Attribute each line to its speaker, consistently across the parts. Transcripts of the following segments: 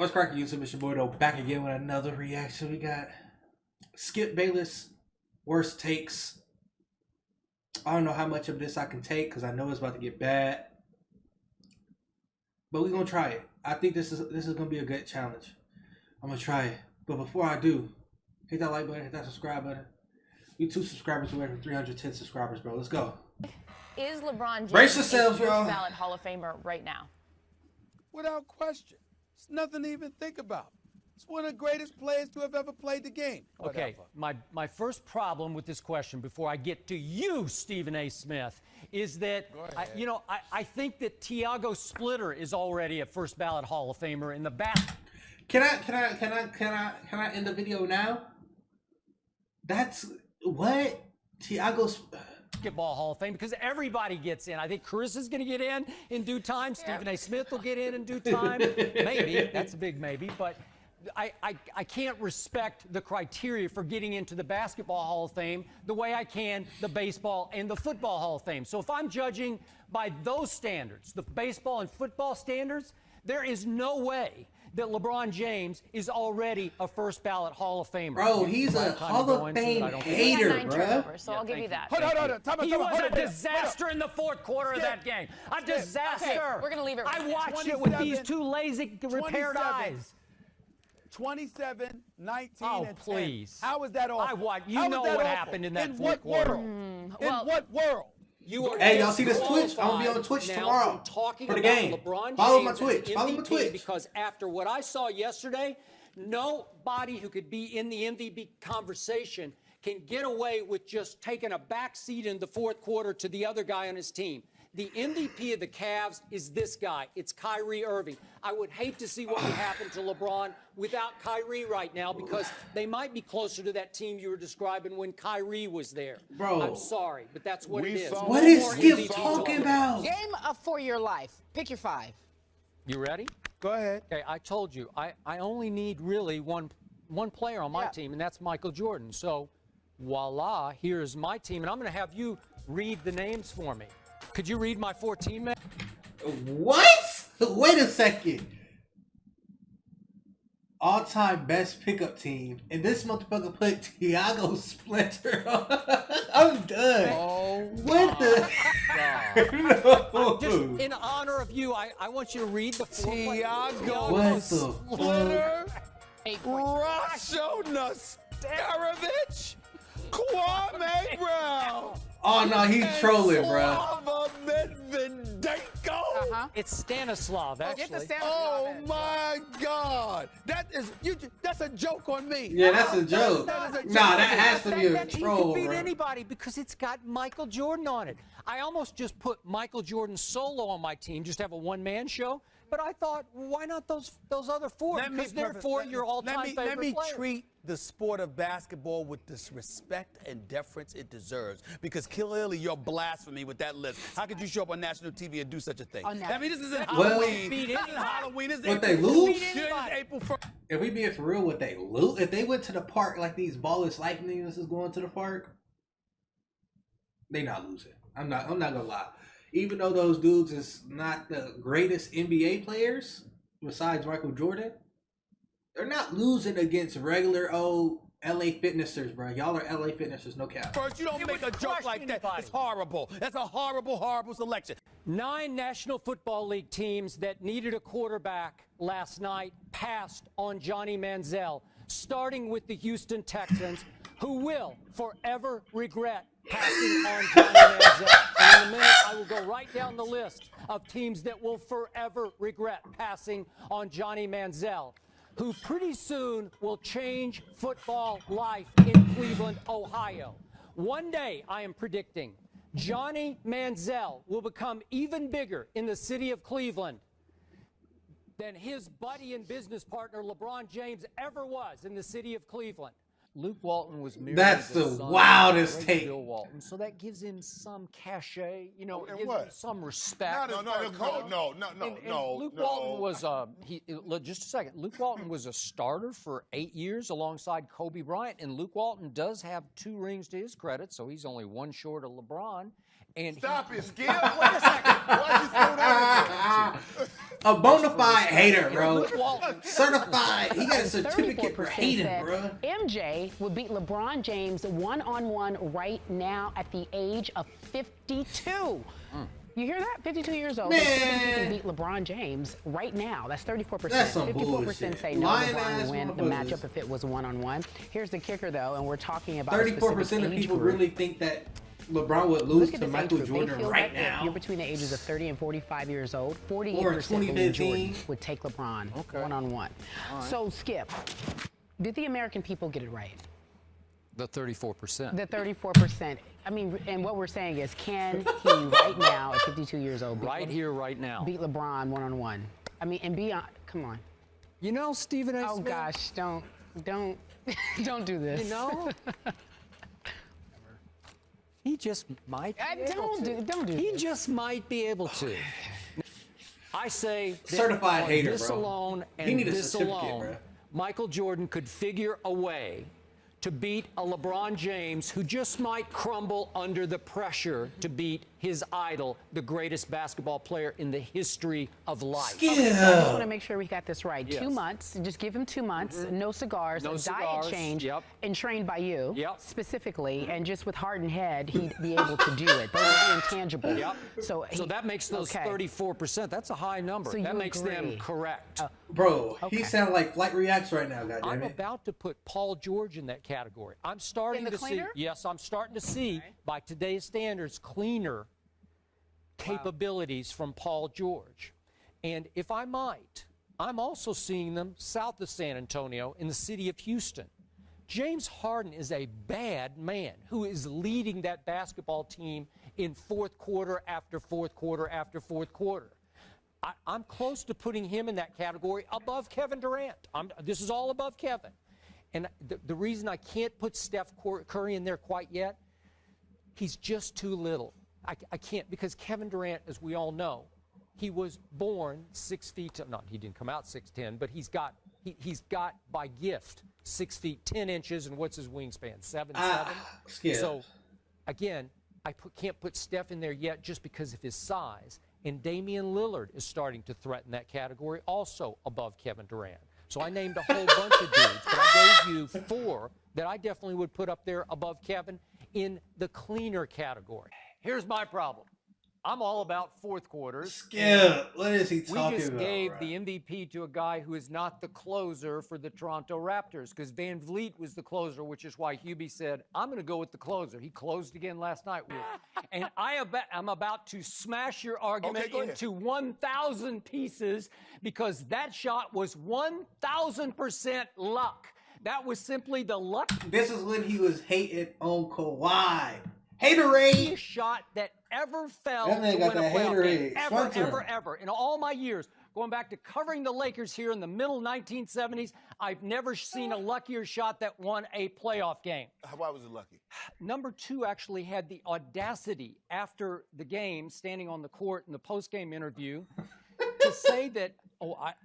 Speaker 1: What's cracking, YouTube? It's your boy Doe back again with another reaction. We got Skip Bayless, worst takes. I don't know how much of this I can take because I know it's about to get bad. But we're gonna try it. I think this is gonna be a good challenge. I'm gonna try it. But before I do, hit that like button, hit that subscribe button. We 2 subscribers away from 310 subscribers, bro. Let's go.
Speaker 2: Is LeBron James
Speaker 1: Brace yourselves,
Speaker 2: a
Speaker 1: y'all.
Speaker 2: first-ballot Hall of Famer right now?
Speaker 3: Without question. It's nothing to even think about. It's one of the greatest players to have ever played the game.
Speaker 4: Okay, my first problem with this question before I get to you, Stephen A. Smith, is that I think that Tiago Splitter is already a first ballot Hall of Famer in the back.
Speaker 1: Can I end the video now? That's what Tiago
Speaker 4: Basketball Hall of Fame, because everybody gets in. I think Carissa's going to get in due time. Stephen A. Smith will get in due time. Maybe. That's a big maybe. But I can't respect the criteria for getting into the Basketball Hall of Fame the way I can the Baseball and the Football Hall of Fame. So if I'm judging by those standards, the baseball and football standards, there is no way that LeBron James is already a first ballot Hall of Famer.
Speaker 1: Bro, he's a Hall of Fame hater, bro.
Speaker 2: So I'll give you that.
Speaker 3: Hold on.
Speaker 4: He was a disaster in the fourth quarter of that game. A disaster.
Speaker 2: Okay, we're going to leave it right
Speaker 4: I
Speaker 2: there.
Speaker 4: watched it with these 2 lazy repaired eyes.
Speaker 3: 27, 19,
Speaker 4: Oh,
Speaker 3: and 10.
Speaker 4: please.
Speaker 3: How is that awful?
Speaker 4: You know what happened in that fourth quarter.
Speaker 3: In what world?
Speaker 1: Hey, y'all see this Twitch? I'm gonna be on Twitch tomorrow for the game. Follow my Twitch. Follow my Twitch.
Speaker 4: Because after what I saw yesterday, nobody who could be in the MVP conversation can get away with just taking a back seat in the fourth quarter to the other guy on his team. The MVP of the Cavs is this guy. It's Kyrie Irving. I would hate to see what would happen to LeBron without Kyrie right now, because they might be closer to that team you were describing when Kyrie was there.
Speaker 1: Bro.
Speaker 4: I'm sorry, but that's what it is.
Speaker 1: What is Skip talking about?
Speaker 5: Game for your life. Pick your 5.
Speaker 4: You ready?
Speaker 3: Go ahead.
Speaker 4: Okay, I told you, I only need really one player on my team, and that's Michael Jordan. So, voila, here's my team, and I'm going to have you read the names for me. Could you read my 14 men?
Speaker 1: What? Wait a second. All-time best pickup team, and this motherfucker put Tiago Splitter on. I'm done.
Speaker 3: Oh,
Speaker 1: What the? No.
Speaker 4: Just in honor of you, I want you to read the 4
Speaker 3: Tiago
Speaker 1: What the
Speaker 3: Splitter,
Speaker 5: 8 points.
Speaker 3: Rasho Nastarovich, Kwame Brown.
Speaker 1: Oh no, he's trolling, bro.
Speaker 3: Slava Medvedenko.
Speaker 4: It's Stanislav, actually.
Speaker 5: Get the sound.
Speaker 3: Oh my God! That's a joke on me.
Speaker 1: Yeah, that's a joke.
Speaker 3: That is a joke.
Speaker 1: Nah, that has to be a
Speaker 4: That team
Speaker 1: troll,
Speaker 4: could beat
Speaker 1: bro.
Speaker 4: anybody because it's got Michael Jordan on it. I almost just put Michael Jordan solo on my team, just have a one-man show. But I thought, why not those other 4? Because they're 4 your all-time favorite
Speaker 3: Let me
Speaker 4: players.
Speaker 3: treat the sport of basketball with the respect and deference it deserves. Because clearly you're blasphemy with that list. How could you show up on national TV and do such a thing? I mean, this isn't Halloween.
Speaker 4: beat
Speaker 3: This is
Speaker 4: anybody.
Speaker 3: Halloween. This is
Speaker 1: What, they
Speaker 3: April-
Speaker 1: lose?
Speaker 3: This is April 1st.
Speaker 1: If we being for real, what they lose? If they went to the park like these ballers like niggas is going to the park, they not losing. I'm not gonna lie. Even though those dudes is not the greatest NBA players besides Michael Jordan, they're not losing against regular old LA Fitnessers, bro. Y'all are LA Fitnessers, no cap.
Speaker 3: First, you don't
Speaker 4: It
Speaker 3: make a
Speaker 4: would
Speaker 3: joke
Speaker 4: crush
Speaker 3: like that.
Speaker 4: anybody.
Speaker 3: It's horrible. That's a horrible, horrible selection.
Speaker 4: 9 National Football League teams that needed a quarterback last night passed on Johnny Manziel, starting with the Houston Texans, who will forever regret passing on Johnny Manziel. And in a minute, I will go right down the list of teams that will forever regret passing on Johnny Manziel, who pretty soon will change football life in Cleveland, Ohio. One day, I am predicting, Johnny Manziel will become even bigger in the city of Cleveland than his buddy and business partner LeBron James ever was in the city of Cleveland. Luke Walton was married
Speaker 1: That's
Speaker 4: to the
Speaker 1: the
Speaker 4: son
Speaker 1: wildest
Speaker 4: of great
Speaker 1: take.
Speaker 4: Bill Walton, so that gives him some cachet, you know,
Speaker 6: And
Speaker 4: gives
Speaker 6: what?
Speaker 4: him some respect.
Speaker 6: No.
Speaker 4: Luke Walton was just a second. Luke Walton was a starter for 8 years alongside Kobe Bryant, and Luke Walton does have 2 rings to his credit, so he's only 1 short of LeBron. And
Speaker 6: Stop it, Skip.
Speaker 4: Wait a second.
Speaker 6: Why'd you throw that in there?
Speaker 1: A bona fide hater, bro.
Speaker 4: Luke Walton.
Speaker 1: Certified. He got a certificate for
Speaker 5: 34%
Speaker 1: hating,
Speaker 5: said
Speaker 1: bro.
Speaker 5: MJ would beat LeBron James one-on-one right now at the age of 52. You hear that? 52 years old.
Speaker 1: Man.
Speaker 5: They said he can beat LeBron James right now. That's 34%.
Speaker 1: That's some
Speaker 5: 54%
Speaker 1: bullshit.
Speaker 5: say no,
Speaker 1: Lying
Speaker 5: LeBron
Speaker 1: ass
Speaker 5: would win the
Speaker 1: motherfuckers.
Speaker 5: matchup if it was one-on-one. Here's the kicker, though, and we're talking about
Speaker 1: 34% of people really think that LeBron would lose
Speaker 5: Look at
Speaker 1: to
Speaker 5: this
Speaker 1: Michael
Speaker 5: age group. They
Speaker 1: Jordan
Speaker 5: feel
Speaker 1: right
Speaker 5: that if
Speaker 1: now.
Speaker 5: you're between the ages of 30 and 45 years old,
Speaker 1: Or
Speaker 5: 48% believe
Speaker 1: 2015.
Speaker 5: Jordan would take LeBron one-on-one. So, Skip, did the American people get it right?
Speaker 4: The 34%.
Speaker 5: The 34%. I mean, and what we're saying is, can he right now at 52 years old
Speaker 4: Right here, right now.
Speaker 5: beat LeBron one-on-one? I mean, and beyond. Come on.
Speaker 4: You know, Stephen A.
Speaker 5: Oh
Speaker 4: Smith?
Speaker 5: gosh, don't don't do this.
Speaker 4: You know? He just might be able to.
Speaker 5: Don't do
Speaker 4: He
Speaker 5: this.
Speaker 4: just might be able to. I say that
Speaker 1: Certified
Speaker 4: on
Speaker 1: hater,
Speaker 4: this
Speaker 1: bro.
Speaker 4: alone
Speaker 1: He
Speaker 4: and
Speaker 1: need a
Speaker 4: this
Speaker 1: certificate,
Speaker 4: alone,
Speaker 1: bro.
Speaker 4: Michael Jordan could figure a way to beat a LeBron James who just might crumble under the pressure to beat his idol, the greatest basketball player in the history of life.
Speaker 5: I just want to make sure we got this right.
Speaker 4: Yes.
Speaker 5: 2 months, just give him 2 months, no cigars,
Speaker 4: No
Speaker 5: a
Speaker 4: cigars,
Speaker 5: diet change,
Speaker 4: yep.
Speaker 5: and trained by you
Speaker 4: Yep.
Speaker 5: specifically, and just with heart and head, he'd be able to do it. Those are the intangibles.
Speaker 4: Yep.
Speaker 5: So
Speaker 4: that makes those
Speaker 5: okay.
Speaker 4: 34%. That's a high number.
Speaker 5: So
Speaker 4: that
Speaker 5: you
Speaker 4: makes
Speaker 5: agree.
Speaker 4: them correct.
Speaker 1: Bro,
Speaker 5: Okay.
Speaker 1: he sound like Flight Reacts right now,
Speaker 4: I'm
Speaker 1: goddammit.
Speaker 4: about to put Paul George in that category. I'm starting
Speaker 5: In the
Speaker 4: to
Speaker 5: cleaner?
Speaker 4: see. Yes, I'm starting to see, by today's standards, cleaner capabilities from Paul George. And if I might, I'm also seeing them south of San Antonio in the city of Houston. James Harden is a bad man who is leading that basketball team in fourth quarter after fourth quarter after fourth quarter. I'm close to putting him in that category above Kevin Durant. This is all above Kevin. And the reason I can't put Steph Curry in there quite yet, he's just too little. I can't, because Kevin Durant, as we all know, he was born 6 feet, not he didn't come out 6'10", but he's got by gift 6 feet 10 inches, and what's his wingspan? 7'7".
Speaker 1: Skip.
Speaker 4: So again, can't put Steph in there yet just because of his size. And Damian Lillard is starting to threaten that category, also above Kevin Durant. So I named a whole bunch of dudes, but I gave you 4 that I definitely would put up there above Kevin in the cleaner category. Here's my problem. I'm all about fourth quarters.
Speaker 1: Skip, what is he talking about?
Speaker 4: We just gave
Speaker 1: bro?
Speaker 4: the MVP to a guy who is not the closer for the Toronto Raptors, because Van Vliet was the closer, which is why Hubie said, I'm going to go with the closer. He closed again last night. And I'm about to smash your argument into 1,000 pieces, because that shot was 1,000% luck. That was simply the luck.
Speaker 1: This is when he was hating on Kawhi. Haterade.
Speaker 4: Shot that ever fell
Speaker 1: That
Speaker 4: to
Speaker 1: man got
Speaker 4: win a
Speaker 1: that
Speaker 4: playoff game.
Speaker 1: haterade.
Speaker 4: Ever,
Speaker 1: Sponsor him.
Speaker 4: ever. In all my years, going back to covering the Lakers here in the middle 1970s, I've never seen a luckier shot that won a playoff game.
Speaker 6: Why was it lucky?
Speaker 4: Number 2 actually had the audacity after the game, standing on the court in the post-game interview, to say that,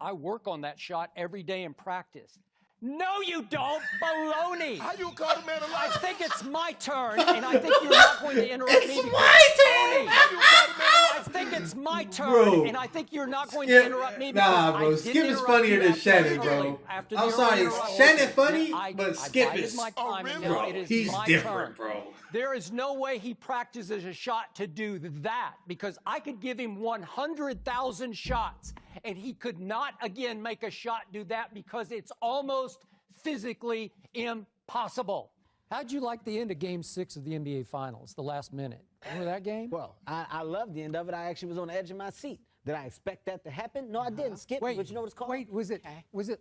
Speaker 4: I work on that shot every day in practice. No, you don't. Baloney.
Speaker 6: How you call the man a liar?
Speaker 4: I think it's my turn, and I think you're not going to interrupt me.
Speaker 1: It's
Speaker 4: because
Speaker 1: my turn.
Speaker 4: Tony,
Speaker 6: How you call the man a liar?
Speaker 4: I think it's my turn,
Speaker 1: Bro.
Speaker 4: and I think you're not going
Speaker 1: Skip,
Speaker 4: to interrupt me. Because
Speaker 1: nah, bro.
Speaker 4: I
Speaker 1: Skip
Speaker 4: didn't
Speaker 1: is
Speaker 4: interrupt
Speaker 1: funnier
Speaker 4: you
Speaker 1: than
Speaker 4: after
Speaker 1: Shannon,
Speaker 4: the
Speaker 1: bro.
Speaker 4: early- after the
Speaker 1: I'm
Speaker 4: early
Speaker 1: sorry,
Speaker 4: interruption.
Speaker 1: Shannon funny,
Speaker 4: I
Speaker 1: but
Speaker 4: bided
Speaker 1: Skip is.
Speaker 4: my time, and
Speaker 6: really?
Speaker 4: now it is
Speaker 1: He's
Speaker 4: my
Speaker 1: different,
Speaker 4: turn.
Speaker 1: bro.
Speaker 4: There is no way he practices a shot to do that, because I could give him 100,000 shots, and he could not, again, make a shot do that, because it's almost physically impossible. How'd you like the end of Game 6 of the NBA Finals, the last minute? Remember that game?
Speaker 7: Well, I love the end of it. I actually was on the edge of my seat. Did I expect that to happen? No, I didn't. Skip, but you know what it's called?
Speaker 4: Wait, was it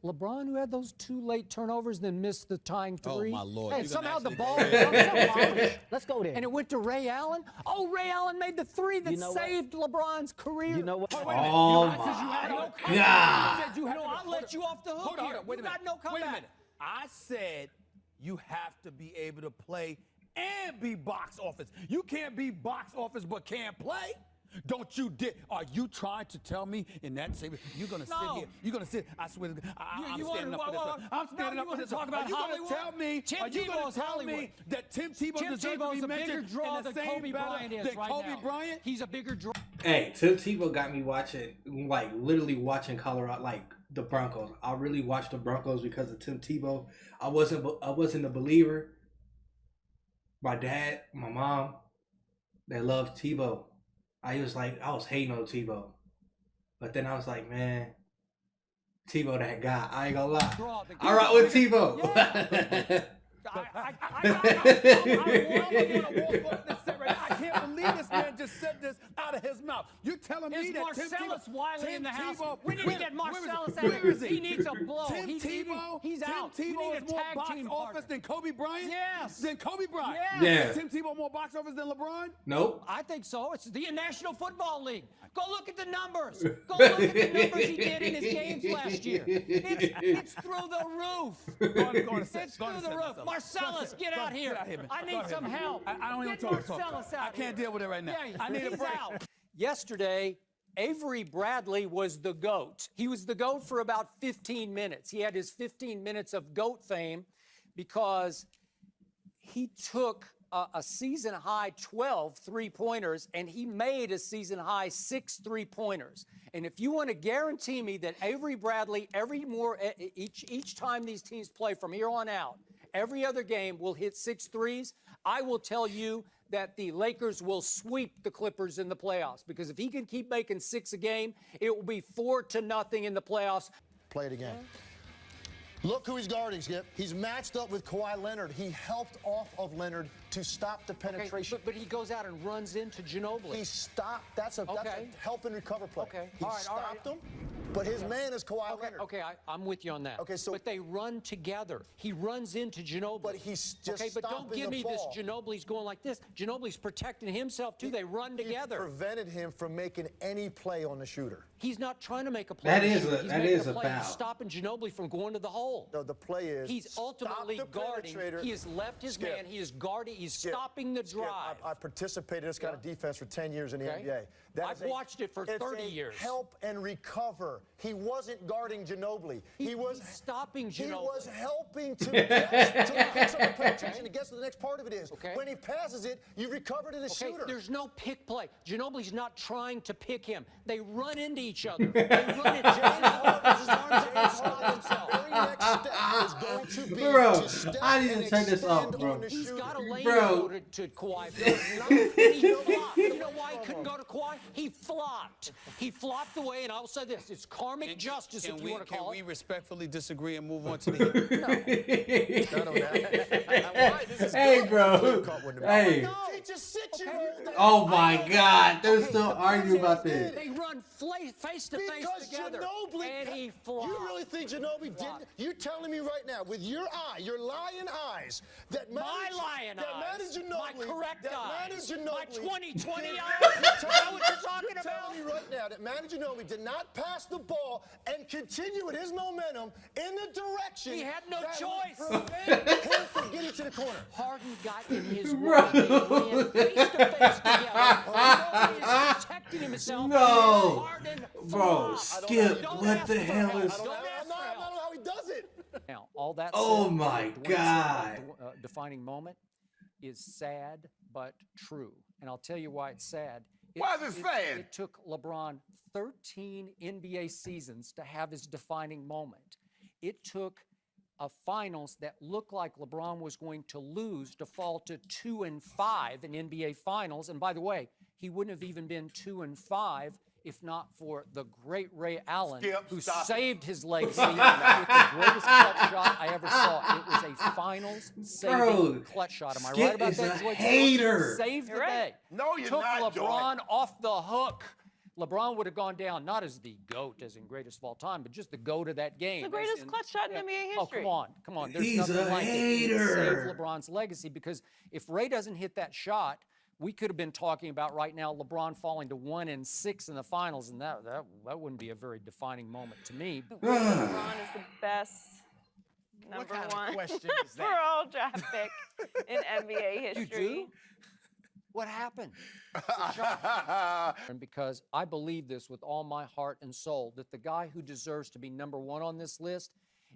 Speaker 4: LeBron who had those 2 late turnovers, then missed the tying 3?
Speaker 3: my Lord.
Speaker 4: And
Speaker 3: You
Speaker 4: somehow the
Speaker 3: actually-
Speaker 4: ball.
Speaker 7: Let's go there.
Speaker 4: And it went to Ray Allen. Oh, Ray Allen made the 3 that
Speaker 7: You know what?
Speaker 4: saved LeBron's career.
Speaker 7: You know what?
Speaker 1: Oh
Speaker 4: God.
Speaker 3: I'll
Speaker 4: let you off the hook.
Speaker 3: Hold on,
Speaker 4: here.
Speaker 3: wait a
Speaker 4: You got
Speaker 3: minute.
Speaker 4: no
Speaker 3: Wait a
Speaker 4: comeback.
Speaker 3: minute. I said you have to be able to play and be box office. You can't be box office but can't play. Don't you dare. Are you trying to tell me in that same, you're going to sit here, you're going to sit, I swear, I'm standing up for this one. I'm standing up for this one. Are you going to tell me, are you going to tell me that Tim Tebow deserves to be mentioned in the same battle than Kobe Bryant?
Speaker 4: He's a bigger draw.
Speaker 1: Hey, Tim Tebow got me watching, like literally watching Colorado, like the Broncos. I really watched the Broncos because of Tim Tebow. I wasn't a believer. My dad, my mom, they loved Tebow. I was hating on Tebow. But then I was like, man, Tebow that guy. I ain't gonna lie. I rock with Tebow.
Speaker 3: I can't believe this man just said this out of his mouth. You're telling me that
Speaker 4: Marcellus Wiley in the house? We need
Speaker 3: Where-
Speaker 4: to get Marcellus
Speaker 3: where
Speaker 4: out.
Speaker 3: is he?
Speaker 4: He needs a blow.
Speaker 3: Tim
Speaker 4: He's out.
Speaker 3: Tim
Speaker 4: We
Speaker 3: Tebow
Speaker 4: need
Speaker 3: is
Speaker 4: a
Speaker 3: more
Speaker 4: tag
Speaker 3: box
Speaker 4: team
Speaker 3: office
Speaker 4: partner.
Speaker 3: than Kobe Bryant?
Speaker 4: Yes.
Speaker 3: Than Kobe Bryant?
Speaker 4: Yes.
Speaker 1: Yeah.
Speaker 3: Is Tim Tebow more box office than LeBron?
Speaker 1: Nope.
Speaker 4: I think so. It's the National Football League. Go look at the numbers. Go look at the numbers he did in his games last year. It's through the roof. It's through the roof. Marcellus, get out here. I need some help.
Speaker 3: I don't even
Speaker 4: Get
Speaker 3: talk.
Speaker 4: Marcellus out
Speaker 3: I can't
Speaker 4: here.
Speaker 3: deal with it right now.
Speaker 4: Yeah,
Speaker 3: I need a
Speaker 4: he's
Speaker 3: break.
Speaker 4: out. Yesterday, Avery Bradley was the GOAT. He was the GOAT for about 15 minutes. He had his 15 minutes of GOAT fame because he took a season-high 12 three-pointers, and he made a season-high 6 three-pointers. And if you want to guarantee me that Avery Bradley, each time these teams play from here on out, every other game will hit 6 threes, I will tell you that the Lakers will sweep the Clippers in the playoffs. Because if he can keep making 6 a game, it will be 4-0 in the playoffs.
Speaker 8: Play it again. Look who he's guarding, Skip. He's matched up with Kawhi Leonard. He helped off of Leonard to stop the penetration.
Speaker 4: But he goes out and runs into Ginobili.
Speaker 8: He stopped. That's a help and recover play.
Speaker 4: Okay.
Speaker 8: He stopped him, but his man is Kawhi Leonard.
Speaker 4: Okay, I'm with you on that.
Speaker 8: Okay, so
Speaker 4: but they run together. He runs into Ginobili.
Speaker 8: But he's just
Speaker 4: but don't
Speaker 8: stopping
Speaker 4: give
Speaker 8: the
Speaker 4: me
Speaker 8: ball.
Speaker 4: this. Ginobili's going like this. Ginobili's protecting himself too. They run
Speaker 8: He
Speaker 4: together.
Speaker 8: prevented him from making any play on the shooter.
Speaker 4: He's not trying to make a play.
Speaker 1: That is
Speaker 4: He's
Speaker 1: a
Speaker 4: making play.
Speaker 1: foul.
Speaker 4: He's stopping Ginobili from going to the hole.
Speaker 8: No, the play is
Speaker 4: He's ultimately
Speaker 8: stop the
Speaker 4: guarding.
Speaker 8: penetrator.
Speaker 4: He has left his
Speaker 8: Skip.
Speaker 4: man. He is guarding. He's
Speaker 8: Skip.
Speaker 4: stopping the
Speaker 8: Skip,
Speaker 4: drive.
Speaker 8: I participated in this kind of defense for 10 years in the
Speaker 4: Okay.
Speaker 8: NBA.
Speaker 4: I've watched it for 30 years.
Speaker 8: Help and recover. He wasn't guarding Ginobili.
Speaker 4: He's
Speaker 8: was
Speaker 4: stopping
Speaker 8: He
Speaker 4: Ginobili.
Speaker 8: was helping to get some of the penetration. And guess what the next part of it is?
Speaker 4: Okay.
Speaker 8: When he passes it, you recover to the shooter.
Speaker 4: There's no pick play. Ginobili's not trying to pick him. They run into each other. They run into
Speaker 8: James Harden's very next step is going to be
Speaker 1: Bro,
Speaker 8: to step
Speaker 1: I need to
Speaker 8: and
Speaker 1: turn this off,
Speaker 8: extend
Speaker 1: bro.
Speaker 8: on the
Speaker 4: He's
Speaker 8: shooter.
Speaker 4: got a lane
Speaker 1: Bro.
Speaker 4: to go to Kawhi. He flopped. You know why he couldn't go to Kawhi? He flopped. He flopped away, and I'll say this. It's karmic justice, if you want to call
Speaker 3: Can
Speaker 4: it.
Speaker 3: we respectfully disagree and move on to the
Speaker 8: None of that.
Speaker 1: Hey, bro. Hey.
Speaker 8: He just sits you.
Speaker 1: Oh my God. They're still arguing about this.
Speaker 4: They run face to face
Speaker 8: Because
Speaker 4: together,
Speaker 8: Ginobili,
Speaker 4: and he flopped.
Speaker 8: you really think Ginobili didn't? You're telling me right now, with your eye, your lying eyes, that
Speaker 4: My
Speaker 8: Manu-
Speaker 4: lion
Speaker 8: that
Speaker 4: eyes,
Speaker 8: Manu
Speaker 4: my
Speaker 8: Ginobili,
Speaker 4: correct
Speaker 8: that Manu
Speaker 4: eyes,
Speaker 8: Ginobili
Speaker 4: my 20/20
Speaker 8: did-
Speaker 4: eyes.
Speaker 8: You're
Speaker 4: Is that what you're talking
Speaker 8: You're
Speaker 4: about?
Speaker 8: telling me right now that Manu Ginobili did not pass the ball and continue with his momentum in the direction.
Speaker 4: He had no
Speaker 8: that
Speaker 4: choice.
Speaker 8: would prevent him from getting to the corner.
Speaker 4: Harden got in his way. They ran face to face together. Ginobili is protecting himself.
Speaker 1: No.
Speaker 4: Harden
Speaker 1: Bro,
Speaker 4: flopped.
Speaker 1: Skip,
Speaker 4: Don't
Speaker 1: what
Speaker 4: ask
Speaker 1: the
Speaker 4: for
Speaker 1: hell
Speaker 4: help.
Speaker 1: is...
Speaker 4: Don't
Speaker 8: I
Speaker 4: ask
Speaker 8: don't
Speaker 4: for
Speaker 8: know
Speaker 4: help.
Speaker 8: how he does it.
Speaker 4: Now, all that
Speaker 1: Oh
Speaker 4: said,
Speaker 1: my
Speaker 4: Dwayne said
Speaker 1: God.
Speaker 4: about the defining moment is sad but true. And I'll tell you why it's sad.
Speaker 6: Why is it sad?
Speaker 4: It took LeBron 13 NBA seasons to have his defining moment. It took a finals that looked like LeBron was going to lose to fall to 2-5 in NBA finals. And by the way, he wouldn't have even been 2-5 if not for the great Ray Allen,
Speaker 6: Skip,
Speaker 4: who
Speaker 6: stop it.
Speaker 4: saved his legacy with the greatest clutch shot I ever saw. It was a finals saving
Speaker 1: Bro,
Speaker 4: clutch shot. Am I
Speaker 1: Skip
Speaker 4: right about
Speaker 1: is
Speaker 4: that?
Speaker 1: a
Speaker 4: Joy?
Speaker 1: hater.
Speaker 4: Saved the
Speaker 2: You're right.
Speaker 4: day.
Speaker 6: No, you're
Speaker 4: Took
Speaker 6: not, Joy.
Speaker 4: LeBron off the hook. LeBron would have gone down not as the GOAT, as in greatest of all time, but just the GOAT of that game.
Speaker 2: It's the greatest
Speaker 4: as in-
Speaker 2: clutch shot in NBA
Speaker 4: Oh,
Speaker 2: history.
Speaker 4: come on. There's
Speaker 1: He's
Speaker 4: nothing
Speaker 1: a
Speaker 4: like it. It
Speaker 1: hater.
Speaker 4: saved LeBron's legacy because if Ray doesn't hit that shot, we could have been talking about right now LeBron falling to 1-6 in the finals, and that wouldn't be a very defining moment to me.
Speaker 2: LeBron is the best number
Speaker 9: kind of
Speaker 2: one
Speaker 9: question is that?
Speaker 2: overall draft pick in NBA
Speaker 4: You
Speaker 2: history.
Speaker 4: do? What happened? And because I believe this with all my heart and soul, that the guy who deserves to be number one on this list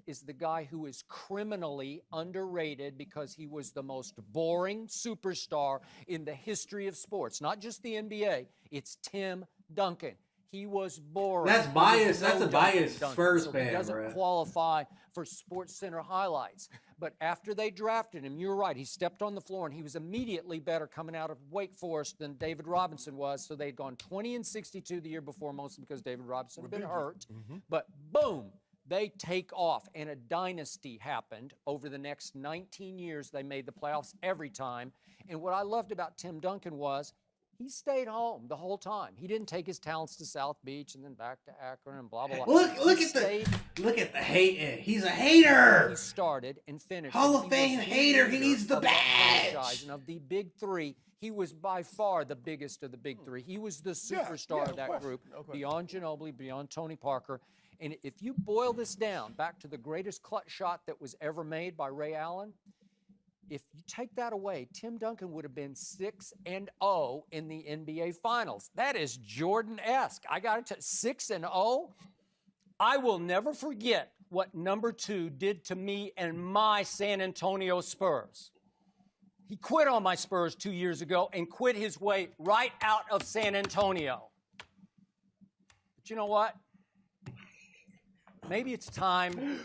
Speaker 4: is the guy who is criminally underrated because he was the most boring superstar in the history of sports. Not just the NBA, it's Tim Duncan. He was boring.
Speaker 1: That's bias. That's a biased
Speaker 4: Duncan,
Speaker 1: Spurs
Speaker 4: so
Speaker 1: fan,
Speaker 4: he doesn't
Speaker 1: bro.
Speaker 4: qualify for Sports Center highlights. But after they drafted him, you're right, he stepped on the floor and he was immediately better coming out of Wake Forest than David Robinson was. So they'd gone 20-62 the year before, mostly because David Robinson had been hurt. But boom, they take off, and a dynasty happened. Over the next 19 years, they made the playoffs every time. And what I loved about Tim Duncan was he stayed home the whole time. He didn't take his talents to South Beach and then back to Akron and blah, blah, blah.
Speaker 1: Look at the hate. He's a hater.
Speaker 4: He started and finished.
Speaker 1: Hall
Speaker 4: and
Speaker 1: of
Speaker 4: he
Speaker 1: Fame
Speaker 4: was
Speaker 1: hater. He
Speaker 4: leader
Speaker 1: needs the
Speaker 4: of that
Speaker 1: badge.
Speaker 4: franchise. And of the big three, he was by far the biggest of the big three. He was the superstar of that group, beyond Ginobili, beyond Tony Parker. And if you boil this down back to the greatest clutch shot that was ever made by Ray Allen, if you take that away, Tim Duncan would have been 6-0 in the NBA Finals. That is Jordan-esque. I got to 6-0. I will never forget what number 2 did to me and my San Antonio Spurs. He quit on my Spurs 2 years ago and quit his way right out of San Antonio. But you know what? Maybe it's time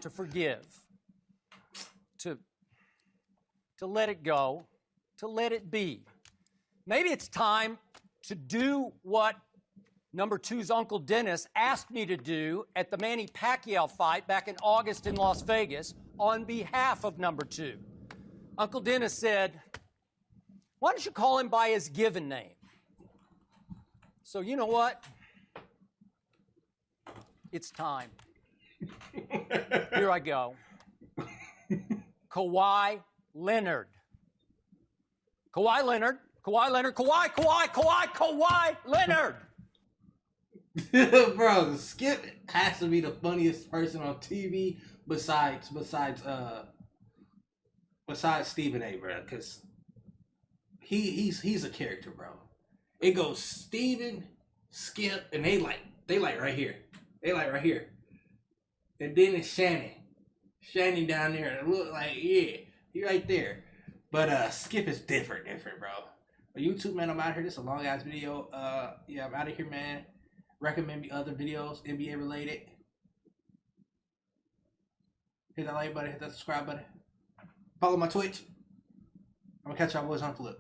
Speaker 4: to forgive, to let it go, to let it be. Maybe it's time to do what number 2's Uncle Dennis asked me to do at the Manny Pacquiao fight back in August in Las Vegas on behalf of number 2. Uncle Dennis said, why don't you call him by his given name? So you know what? It's time. Here I go. Kawhi Leonard. Kawhi Leonard. Kawhi Leonard. Kawhi Leonard.
Speaker 1: Bro, Skip has to be the funniest person on TV besides Stephen A, bro, because he's a character, bro. It goes Steven, Skip, and they like right here. They like right here. And then it's Shannon. Shannon down there. And look like, yeah, he right there. But Skip is different, bro. But YouTube, man, I'm out here. This is a long ass video. Yeah, I'm out of here, man. Recommend me other videos, NBA related. Hit that like button, hit that subscribe button. Follow my Twitch. I'm gonna catch y'all boys on Flip.